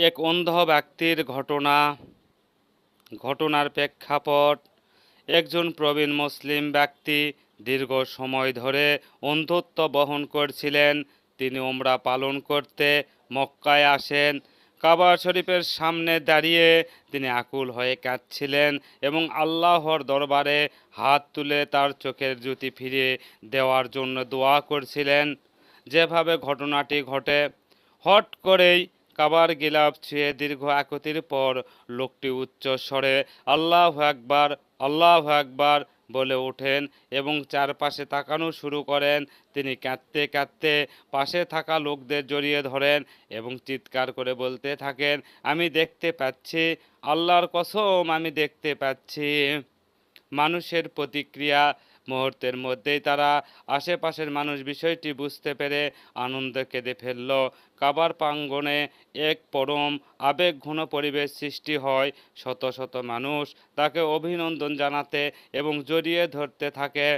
এক অন্ধ ব্যক্তির ঘটনার প্রেক্ষাপট। একজন প্রবীণ মুসলিম ব্যক্তি দীর্ঘ সময় ধরে অন্ধত্ব বহন করছিলেন। তিনি উমরা পালন করতে মক্কায় আসেন। কাবা শরীফের সামনে দাঁড়িয়ে তিনি আকুল হয়ে কাঁদছিলেন এবং আল্লাহর দরবারে হাত তুলে তার চোখের জ্যোতি ফিরিয়ে দেওয়ার জন্য দোয়া করছিলেন। যেভাবে ঘটনাটি ঘটে, হট করেই কাবার গিলাফ ছুঁয়ে দীর্ঘ একতির পর লোকটি উচ্চ স্বরে আল্লাহু আকবার, আল্লাহু আকবার বলে ওঠেন এবং চারপাশে তাকানো শুরু করেন। তিনি কাঁদতে কাঁদতে পাশে থাকা লোকদের জড়িয়ে ধরেন এবং চিৎকার করে বলতে থাকেন, আমি দেখতে পাচ্ছি, আল্লাহর কসম আমি দেখতে পাচ্ছি। মানুষের প্রতিক্রিয়া। মুহূর্তের মধ্যেই তারা আশেপাশের মানুষ বিষয়টি বুঝতে পেরে আনন্দে কেঁদে ফেলল। কাবার প্রাঙ্গণে এক পরম আবেগঘন পরিবেশ সৃষ্টি হয়। শত শত মানুষ তাকে অভিনন্দন জানাতে এবং জড়িয়ে ধরতে থাকে।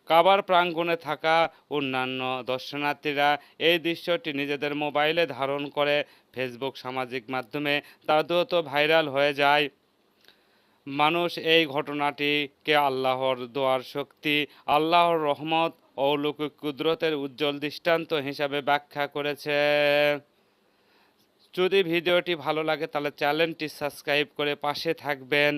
কাবার প্রাঙ্গণে থাকা অন্যান্য দর্শনার্থীরা এই দৃশ্যটি নিজেদের মোবাইলে ধারণ করে ফেসবুক সামাজিক মাধ্যমে তা দ্রুত ভাইরাল হয়ে যায়। মানুষ এই ঘটনাটিকে আল্লাহর দোয়ার শক্তি, আল্লাহর রহমত ও অলৌকিক কুদরতের উজ্জ্বল দৃষ্টান্ত হিসাবে ব্যাখ্যা করেছে। যদি ভিডিওটি ভালো লাগে তাহলে চ্যানেলটি সাবস্ক্রাইব করে পাশে থাকবেন।